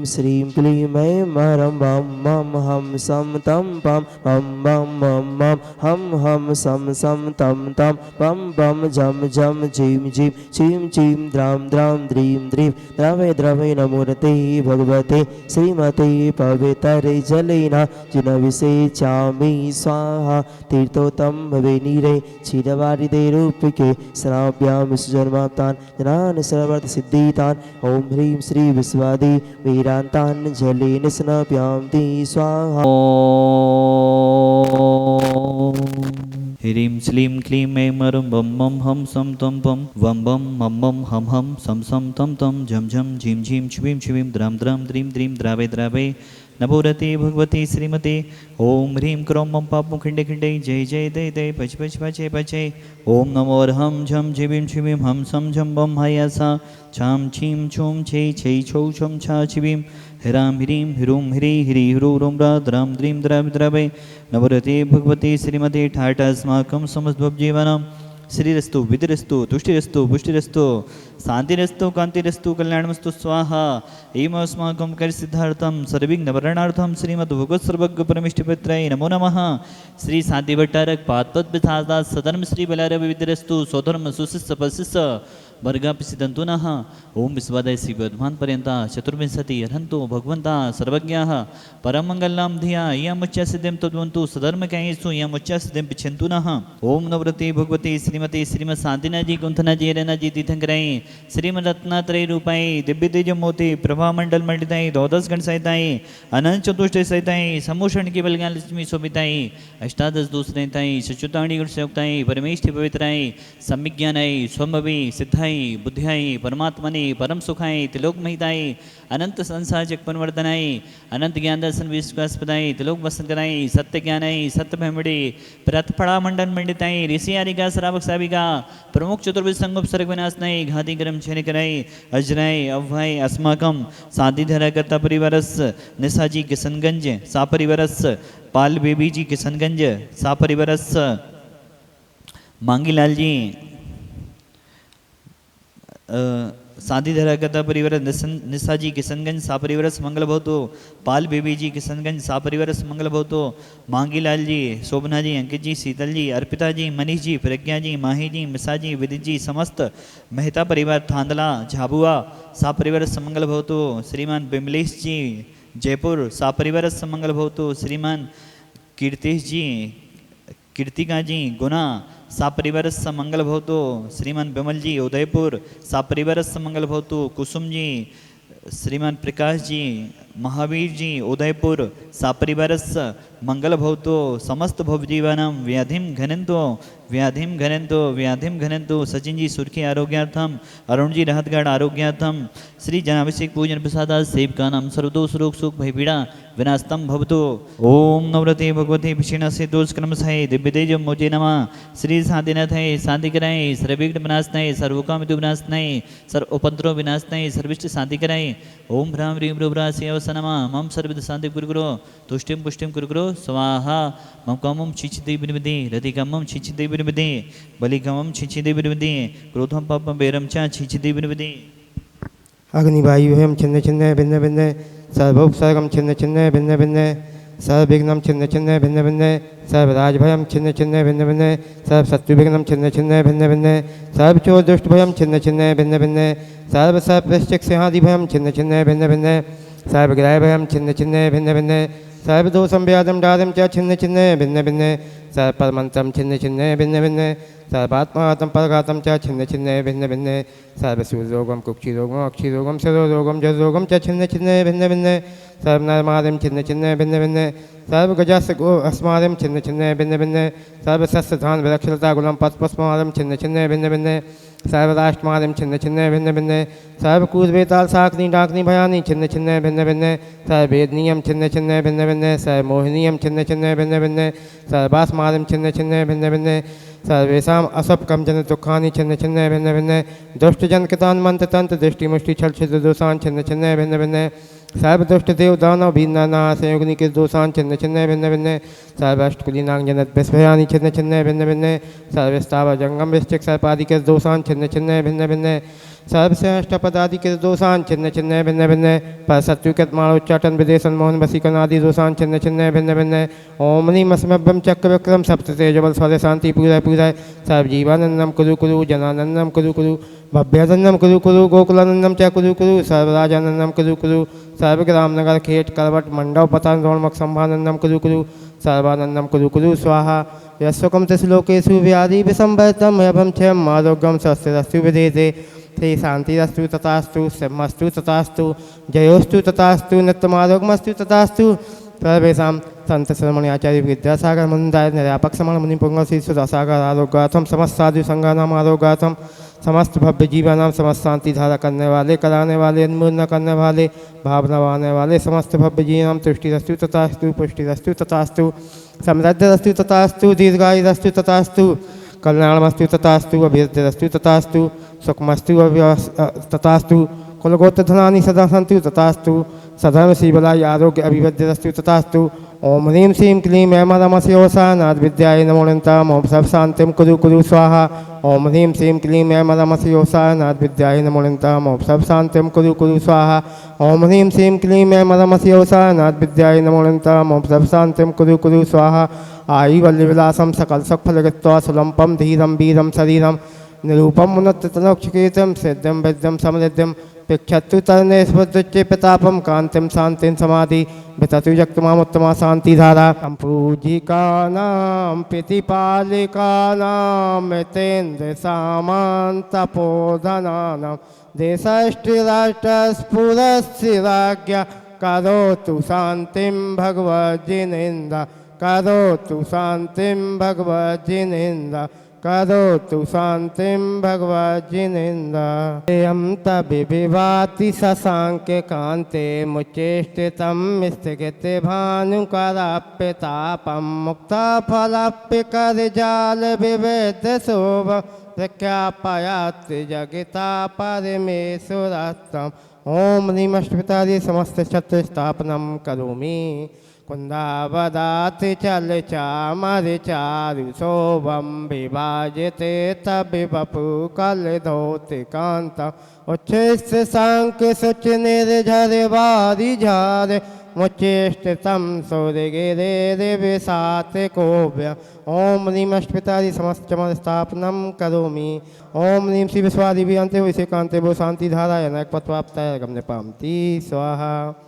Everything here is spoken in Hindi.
श्रीं क्लीं ऐं मरं वं मं हम सं तं पं बं मं हम सं सं तं तं बं जं जं जीं जीं चीं चीं द्रां द्रीं द्रीं द्रवे द्रवे नमोरते भगवते श्रीमते पवित्रे जलेन जिनविषेचामि स्वाहा तीर्थोत्तम भवे नीरे क्षीरवारिदे रूपिके स्नाभ्यां सुजन्मातान् जनान् सर्वर्थ सिद्धितान् ओम ह्रीं श्री विश्वादि वीरांतान् जलेन स्नाभ्यां स्वाहा। ह्रीं श्लीं क्लीं ऐं मरं बं मं हम सं तं पं वं बं मं मं हम सं सं तं तं झं झं झीं झीं छिवीं छिवीं द्रां द्रीं द्रीं द्रावे द्रावे नभोरते भगवती श्रीमते ओम ह्रीं क्रों मं पापं खिंडे खिंडे जय जय दय दय पच पच पचे पचे ओम नमो अर्हं झं झिवीं छिवीं हम सं झं बं हायासा छां छीं छूं छे छे छौ छं छा छिवीं ह्रां ह्रीं ह्रूं ह्री ह्री ह्रू ह्रुं द्रां द्रीं द्रावे द्रावे नवरते भगवती श्रीमते ठाठ अस्माकं समस्तभवजीवनं श्रीरस्तु विधिरस्तु तुष्टिरस्तु पुष्टिरस्तु शांतिरस्तु कांतिरस्तु कल्याणमस्तु स्वाहा एवं अस्माकं कार्यसिद्धार्थं सर्वविघ्ननिवारणार्थं श्रीमद्भगवत् सर्वज्ञ परमेष्ठिपत्राय नमो नमः। श्री शांति भट्टारक पादपद्मसादा सधर्म श्री बलारव विद्यरस्तु स्वधर्म सुशिष्य पशिष्य वर्गापिसिदन्तु नः ओम विश्वादय श्री वर्धमानपर्यन्ता चतुर्विंशति अर्हन्तु भगवन्ता सर्वज्ञाः परममङ्गलं धिया इयमुच्चसिद्धिं तद्वन्तु सधर्मकायेषु इयमुच्चसिद्धिं पिच्छन्तु नः ओम नवरते भगवती श्रीमती श्रीमद् शांतिनाजी कुंथनाजी रनाजी तीर्थंकराय श्रीमद् रत्नात्रय रूपाय दिव्य तेज मोती प्रभा मंडल मंडिताय द्वादश गण सहिताय अनंत चतुष्टय सहिताय समूषण केवल ज्ञान लक्ष्मी शोभिताय अष्टादश दूसरेताय सच्युताणी गुण संयुक्ताय परमेष्ठि पवित्राय सम्यज्ञानाय स्वमवि सिद्धाय बुद्ध्याय परमात्मने परम सुखाय त्रिलोक महिताय अनंत संसार जगपनवर्धनाय अनंत ज्ञान दर्शन विश्वासपदाय त्रिलोक वसंतनाय सत्य ज्ञानाय सत्य भ्रमणे प्रतफड़ा मंडन मंडिताय ऋषि आरिका श्रावक साविका प्रमुख चतुर्विध संगोप सर्ग विनाशनाय घाति गरम छेने कराय अजराय अव्वाय अस्माकं साधिधरा करता परिवारस निसाजी किशनगंज सा परिवारस पाल बेबी जी किशनगंज सा परिवारस मांगीलाल जी साधीधरा कथा परिवार निसाजी किशनगंज सा परिवारस मंगल भवतो पाल बेबी जी किशनगंज सा परिवारस मंगल भवतो मांगीलाल जी शोभना जी अंकित जी शीतल जी अर्पिता जी मनीष जी प्रज्ञा जी माही जी मिसा जी विदित जी समस्त मेहता परिवार थांदला झाबुआ सा परिवारस मंगल भवतो श्रीमान बिमलेश जी जयपुर सा परिवारस मंगल भवतो श्रीमान कीर्तेश जी कीर्तिका जी गुना सा परिवारस मंगल भवतो श्रीमान बिमल जी उदयपुर सा परिवारस मंगल भवतो कुसुम जी श्रीमान प्रकाश जी महावीर जी उदयपुर सा परिवारस मंगल भवतो समस्त भवजीवानां व्याधिं घनंतो सचिन जी सुर्खी आरोग्यार्थम अरुण जी रहतगढ़ आरोग्यार्थम श्री जनाभिषेक पूजन प्रसादा सेवकानां सर्वदोष रोग सुख भयपीड़ा विनाशतम भवतु ओम नवरते भगवते पिछिणा से दोष क्रम सहे दिव्य तेज मोजे नमः श्री शांतिनाथ है शांति कराए सर्वविघ्न विनाशनाय सर्वकाम विनाशनाय सर्व उपद्रव विनाशनाय सर्विष्ट शांति कराए ओम भ्राम ह्रीं भ्रूभ्रा सेवस नमः मम सर्वविध शांति गुरुगुरो तुष्टिम पुष्टिम गुरुगुरो स्वाहा मम कामम छिचिदे विनिविदे रतिकामम छिचिदे विनिविदे बलिकामम छिचिदे विनिविदे क्रोधम पापम बेरम च छिचिदे विनिविदे अग्निवायुहं छिन्न छिन्न भिन्न भिन्न सर्वोपसर्गं छिन्न छिन्न भिन्न भिन्न सर्वविघ्नं छिन्न छिन्न भिन्न भिन्न सर्वराजभयं छिन्न छिन्न भिन्न भिन्न सर्वशत्रुविघ्नं छिन्न छिन्न भिन्न भिन्न सर्वचोरदुष्टभयं छिन्न छिन्न भिन्न भिन्न सर्वसर्पश्चिक्षहादिभयं छिन्न छिन्न भिन्न भिन्न सर्वग्रहभयं छिन्न छिन्न भिन्न भिन्न सर्वदोषं व्याधं डादं च छिन्न छिन्न भिन्न भिन्न सर्वपरमन्तं छिन्न छिन्न भिन्न भिन्न सर्वात्मातं परघातं च छिन्न छिन्न भिन्न भिन्न सर्वसूरोगं कुक्षिरोगं अक्षिरोगं सरोरोगं जरोगं च छिन्न छिन्न भिन्न भिन्न सर्वनरमादिं छिन्न छिन्न भिन्न भिन्न सर्वगजासगो अस्मादिं छिन्न छिन्न भिन्न भिन्न सर्वसस्यधान विलक्षलता गुणं पस्पस्मादिं छिन्न छिन्न भिन्न भिन्न सर्वराष्ट्रमादिं छिन्न छिन्न भिन्न भिन्न सर्वकूर्वेताल साग्नि डाग्नि भयानि छिन्न छिन्न भिन्न भिन्न सर्ववेदनीयं छिन्न छिन्न भिन्न भिन्न सर्वमोहनीयं छिन्न छिन्न भिन्न भिन्न सर्वास्मादिं छिन्न छिन्न भिन्न भिन्न सर्वेषाम् असपकं जन दुःखानि छिन्न छिन्न भिन्न भिन्न दुष्टजनकृतान् मन्त्रतन्त्र दृष्टिमुष्टि छल छिद्र दोषान् छिन्न छिन्न भिन्न भिन्न सर्वदुष्टदेव दानव भीन्नानाशयोगनिक दोषान् छिन्न छिन्न भिन्न भिन्न सर्वाष्टकुलीनाङ्जनद्भयानि छिन्न छिन्न भिन्न भिन्न सर्वस्तावजङ्गम विश्चिक सर्पादिक दोषान् छिन्न छिन्न भिन्न भिन्न सर्वश्रेष्ठपदाधिकृत दोषान् छिन्न छिन्न भिन्न भिन्न पर सत्युकृतमाणोच्चाटन विदेशन मोहन वसीकरण आदि दोषान् छिन्न छिन्न भिन्न भिन्न ओम नीम अस्मभ्यम चक्र विक्रम सप्त तेजबल स्वर शांति पूरा पूरा सर्वजीवानंदम कुरु कुरु जनानंदम कुरु कुरु भव्यानंदम कुरु कुरु गोकुलानंदम च कुरु कुरु सर्वराजानंदम कुरु कुरु सर्वग्राम नगर खेट करवट मंडप पतान रोणमक संभानंदम कुरु कुरु सर्वानंदम कुरु कुरु स्वाहा यस्वकम त्रिश्लोकेषु व्याधि विसंवर्तम एवं क्षम आरोग्यम स्वस्थरस्तु विधेते श्री शांतिरस्तु तथास्तु सिंहस्तु तथास्तु जयोस्तु तथास्तु नित्यमारोग्यमस्तु तथास्तु सर्वेषां संत श्रमण आचार्य विद्यासागर मुनिदाय निरापक समण मुनि पुंगव श्री सुधासागर आरोग्यार्थम समस्त साधु संघानाम आरोग्यार्थम समस्त भव्य जीवानाम समस्त शांति धारा करने वाले कराने वाले उन्मूलन करने वाले भावना वाने वाले समस्त भव्य जीवानाम तुष्टिरस्तु तथास्तु पुष्टिरस्तु तथास्तु समृद्धिरस्तु तथास्तु दीर्घायुरस्तु तथास्तु कल्याणमस्तु तथास्तु अभिवृद्धिरस्तु तथास्तु सुखमस्तु तथास्तु कुलगोत्रधनानि सदा सन्तु तथास्तु सधर्म श्रीबलाय आरोग्य अभिवृद्धिरस्तु तथास्तु ओम ह्रीं श्रीं क्लीं ऐं मदमस्योषा नाथ विद्याय नमो नमः ओम सब शांतिम कुरु कुरु स्वाहा ओम ह्रीं श्रीं क्लीं ऐं मदमस्योषा नाथ विद्याय नमो नमः ओम सब शांतिम कुरु कुरु स्वाहा ओम ह्रीं श्रीं क्लीं ऐं मदमस्योषा नाथ विद्याय नमो नमः ओम सब शांतिम कुरु कुरु स्वाहा आयु वल्लविलासम सकल सत्फलगत्वा सुलंपम धीरम वीरम शरीरम निरूपम उन्नतनोक्षकीर्तम सिद्धम विद्यम समृद्धिम पिक्षत्तु तरणे स्फुर्दुच्चे प्रतापम कांतिम शांतिं समाधि विततु जक्तमामुत्तमा शांतिधारा पूजिकानां प्रतिपालिकानां मितेन्द्र सामान्तपोधनानां देशष्टिराष्ट्रस्फुरस्य राज्ञा करोतु शान्तिं भगवज्जिनेन्द्र करोतु शान्तिं भगवज्जिनेन्द्र करोतु शान्तिं भगवज्जिनेन्द्र एयं तविभाति शशाङ्के कान्ते मुचेष्टितं स्थगिते भानुकराप्यतापं मुक्ताफलाप्य करजाल विवेदशोभ प्रख्यापयात् जगिता परमेश्वरत्वम् ओम ह्रीमष्टपितादि समस्त छत्र स्थापनं करोमि कुंदावदाति चल चामर चारु शोभम विभाजते तबिवपु कल धोति कांता उच्छिष्ट सांक सुच निर्झर वारि झार मुचेष्टितम सूर्यगिरे विसात कोव्य ओम ह्रीमष्टपितादि समस्त चमर स्थापनं करोमि ओम ह्रीं श्री विश्वादिव्यांते वैसे कांते वो शांति धाराय नैक पत्वाप्ताय गम्य पामति स्वाहा।